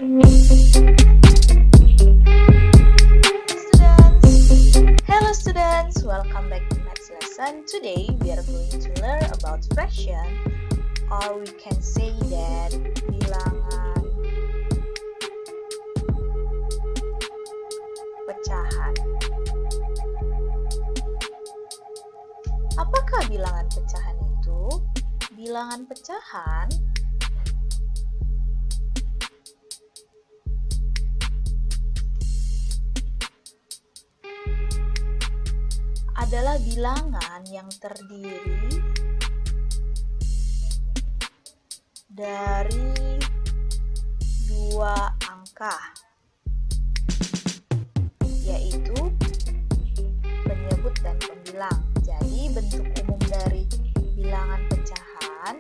Hello students, welcome back to maths lesson. Today we are going to learn about fraction, or we can say that bilangan pecahan. Apakah bilangan pecahan itu? Bilangan pecahan adalah bilangan yang terdiri dari dua angka, yaitu penyebut dan pembilang. Jadi bentuk umum dari bilangan pecahan,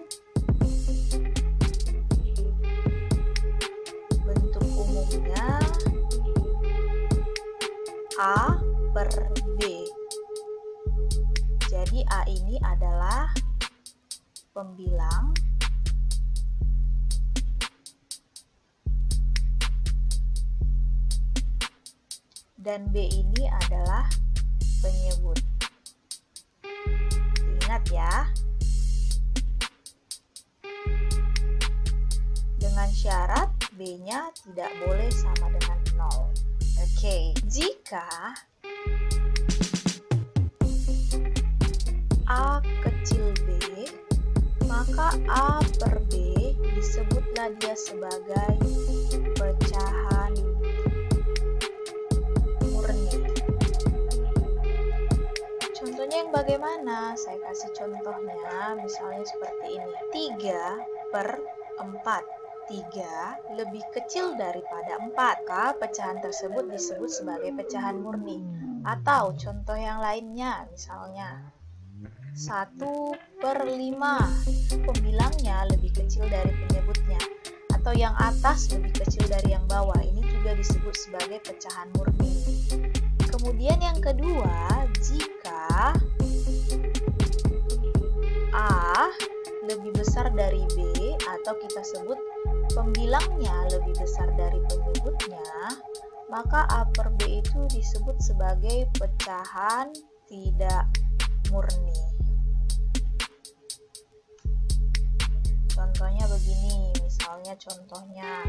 bentuk umumnya A per B. Jadi A ini adalah pembilang dan B ini adalah penyebut. Ingat ya. Dengan syarat B-nya tidak boleh sama dengan 0. Oke, jika A kecil B, maka A per B disebutlah dia sebagai pecahan murni. Contohnya yang bagaimana? Saya kasih contohnya, misalnya seperti ini. 3 per 4. 3 lebih kecil daripada 4, maka pecahan tersebut disebut sebagai pecahan murni. Atau contoh yang lainnya, misalnya 1 per 5, pembilangnya lebih kecil dari penyebutnya, atau yang atas lebih kecil dari yang bawah, ini juga disebut sebagai pecahan murni. Kemudian yang kedua, jika A lebih besar dari B, atau kita sebut pembilangnya lebih besar dari penyebutnya, maka A per B itu disebut sebagai pecahan tidak murni. Contohnya begini, misalnya contohnya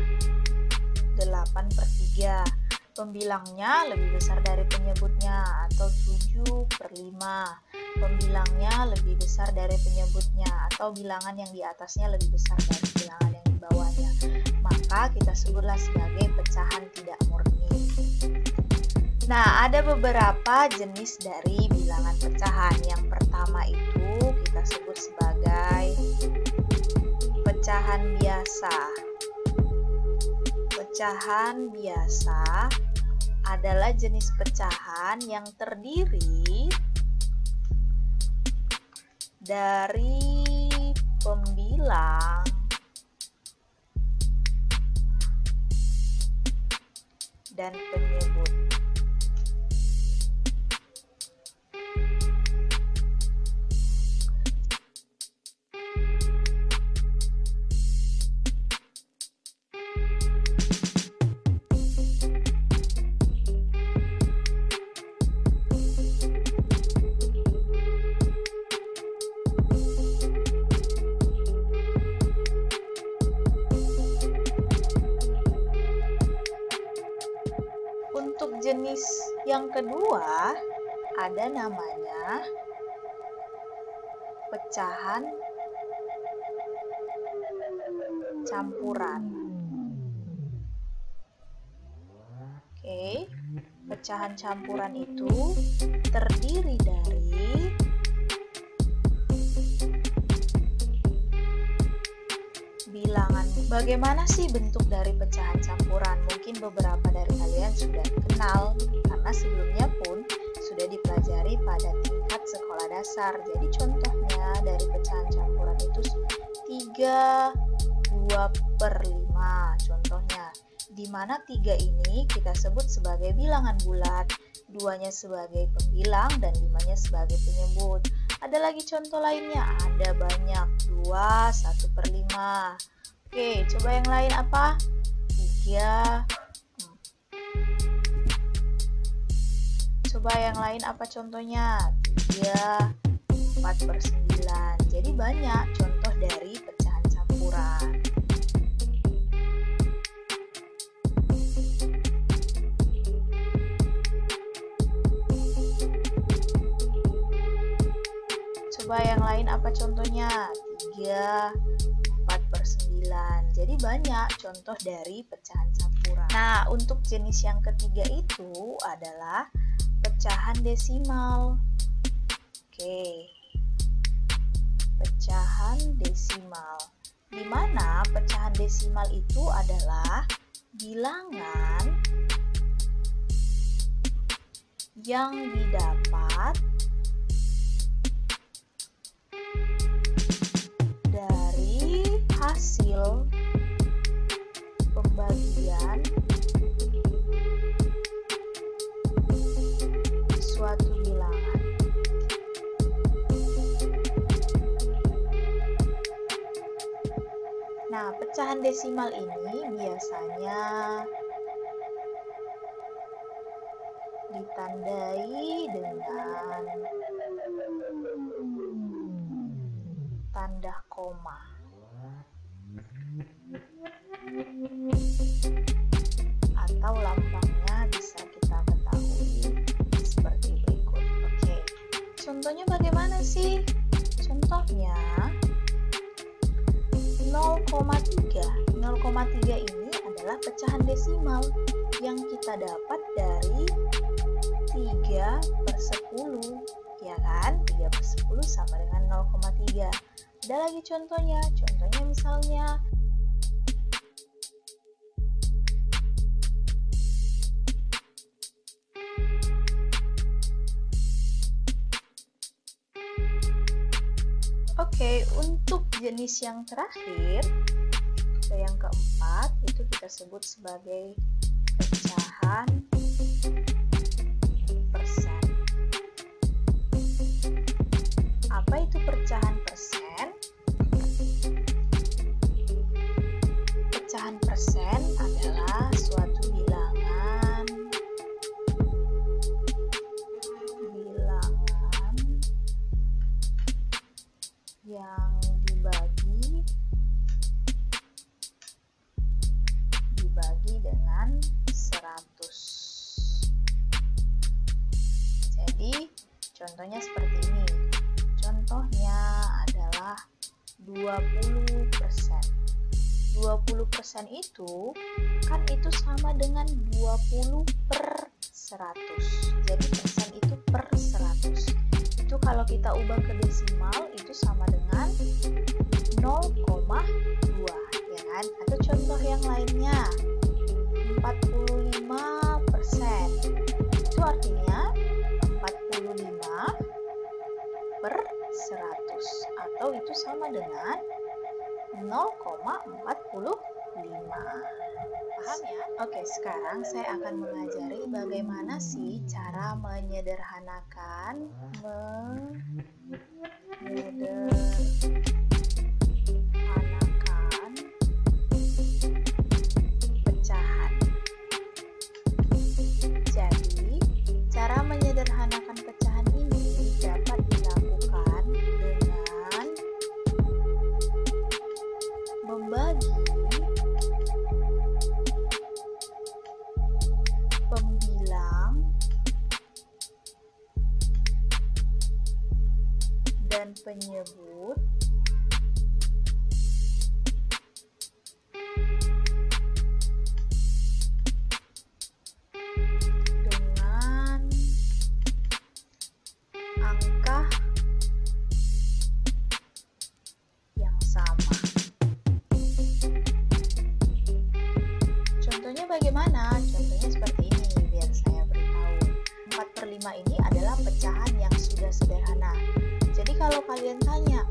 8 per 3, pembilangnya lebih besar dari penyebutnya, atau 7 per 5, pembilangnya lebih besar dari penyebutnya, atau bilangan yang di atasnya lebih besar dari bilangan yang di bawahnya, maka kita sebutlah sebagai pecahan tidak murni. Nah, ada beberapa jenis dari bilangan pecahan. Yang pertama itu kita sebut sebagai pecahan biasa. Pecahan biasa adalah jenis pecahan yang terdiri dari pembilang dan penyebut. Untuk jenis yang kedua ada namanya pecahan campuran. Oke, pecahan campuran itu terdiri dari bilangan. Bagaimana sih bentuk dari pecahan campuran? Mungkin beberapa dari kalian sudah kenal karena sebelumnya pun sudah dipelajari pada tingkat sekolah dasar. Jadi contohnya dari pecahan campuran itu 3, 2 per 5 contohnya, di mana 3 ini kita sebut sebagai bilangan bulat, 2-nya sebagai pembilang, dan 5-nya sebagai penyebut. Ada lagi contoh lainnya, ada banyak, 2, 1 per 5. Oke, coba yang lain apa? 3. Coba yang lain apa contohnya? 3, 4/9. Jadi banyak contoh dari pecahan campuran. Coba yang lain apa contohnya? 3, 4/9. Jadi banyak contoh dari pecahan campuran. Nah, untuk jenis yang ketiga itu adalah pecahan desimal. Oke. Pecahan desimal. Di mana pecahan desimal itu adalah bilangan yang didapat dari hasil pembagian suatu bilangan. Nah, pecahan desimal ini biasanya ditandai dengan tanda koma. Atau lambangnya bisa kita ketahui seperti berikut. Oke, contohnya bagaimana sih? Contohnya 0,3. 0,3 ini adalah pecahan desimal yang kita dapat dari 3/10, ya kan? 3/10 sama dengan 0,3. Ada lagi contohnya misalnya Oke, untuk jenis yang terakhir, yang keempat, itu kita sebut sebagai pecahan persen. Apa itu pecahan persen? Pecahan persen adalah suatu bilangan yang dibagi dengan 100. Jadi contohnya seperti ini. Contohnya adalah 20%. 20% itu kan itu sama dengan 20/100. Jadi persen itu per 100. Itu kalau kita ubah ke desimal itu sama dengan 0,2, ya kan? Atau contoh yang lainnya 45%. Itu artinya 45/100 atau itu sama dengan 0,45. Paham ya? Oke, sekarang saya akan mengajari bagaimana sih cara menyederhanakan pecahan. Jadi, cara menyederhanakan pecahan ini dapat dilakukan dengan membagi pembilang dan penyebut dengan angka yang sama. Contohnya bagaimana? Contohnya seperti ini, biar saya beritahu. 4/5 ini adalah pecahan yang sudah sederhana. Jadi kalau kalian tanya,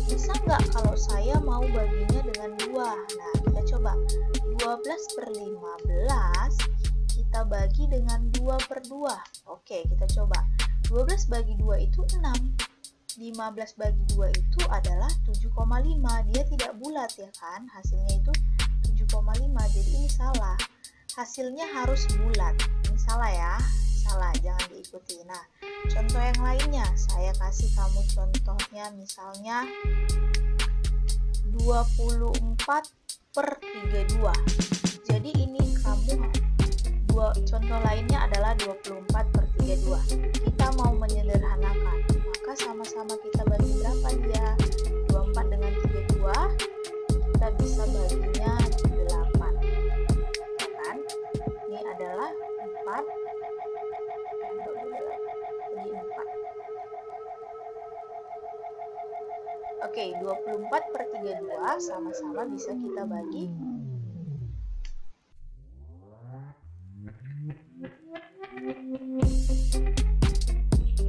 bisa nggak kalau saya mau baginya dengan 2? Nah, kita coba. 12/15 kita bagi dengan 2/2. Oke, kita coba. 12 bagi 2 itu 6. 15 bagi 2 itu adalah 7,5. Dia tidak bulat, ya kan? Hasilnya itu 7,5. 1,5, jadi ini salah. Hasilnya harus bulat. Ini salah ya, salah, jangan diikuti. Nah, contoh yang lainnya, saya kasih kamu contohnya misalnya 24/32. Jadi ini kamu contoh lainnya adalah 24/32. Kita mau menyederhanakan, maka sama-sama kita bagi berapa dia? 24 dengan 32, kita bisa baginya 8. Kan? Ini adalah 4 bagi 4. Oke, 24/32 sama-sama bisa kita bagi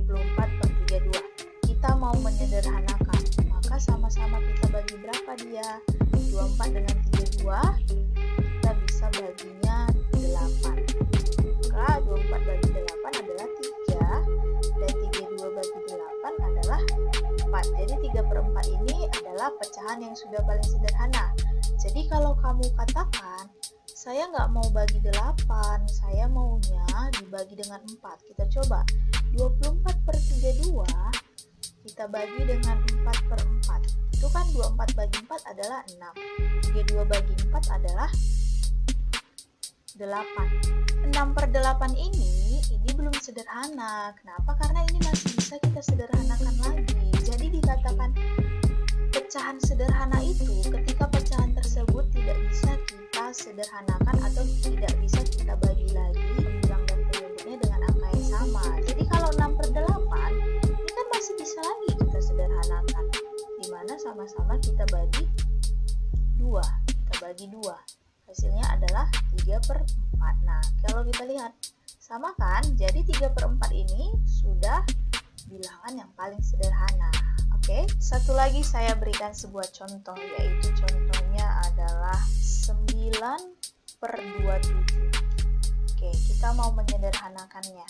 24/32. Kita mau menyederhanakan, maka sama-sama kita bagi berapa dia? 24 dengan 32, kita bisa baginya 8. Maka 24 bagi 8 adalah 3, dan 32 bagi 8 adalah 4. Jadi 3/4 ini adalah pecahan yang sudah paling sederhana. Jadi kalau kamu katakan, saya nggak mau bagi 8, saya maunya dibagi dengan 4. Kita coba, 24/32 kita bagi dengan 4/4. Itu kan 24 bagi 4 adalah 6. 32 bagi 4 adalah 8. 6/8 ini belum sederhana. Kenapa? Karena ini masih bisa kita sederhanakan lagi. Jadi dikatakan pecahan sederhana itu ketika pecahan tersebut tidak bisa kita sederhanakan atau tidak bisa kita bagi lagi pembilang dan penyebutnya dengan angka yang sama. Jadi kalau 6/8 ini kan masih bisa lagi kita sederhanakan, dimana sama-sama kita bagi 2. Kita bagi 2, hasilnya adalah 3/4. Nah, kalau kita lihat sama kan, jadi 3/4 ini sudah bilangan yang paling sederhana. Oke, satu lagi saya berikan sebuah contoh, yaitu contohnya adalah 9/27. Oke, kita mau menyederhanakannya.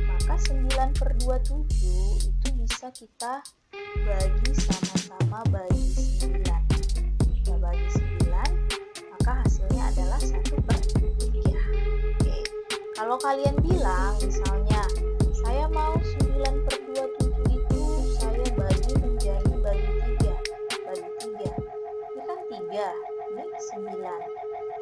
Maka 9/27 itu bisa kita bagi sama-sama bagi 9. Kita bagi 9, maka hasilnya adalah 1/3. Oke, kalau kalian bilang misalnya, saya mau 9/27 itu saya bagi menjadi bagi 3. Bagi 3. Ini kan 3, ini 9.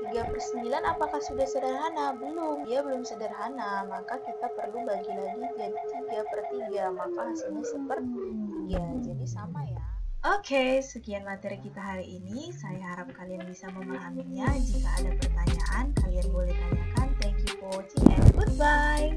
3/9 apakah sudah sederhana? Belum, dia belum sederhana, maka kita perlu bagi lagi jadi 3/3, maka hasilnya 1/3. Jadi sama ya. Oke, sekian materi kita hari ini. Saya harap kalian bisa memahaminya. Jika ada pertanyaan, kalian boleh tanyakan. Thank you for watching and goodbye.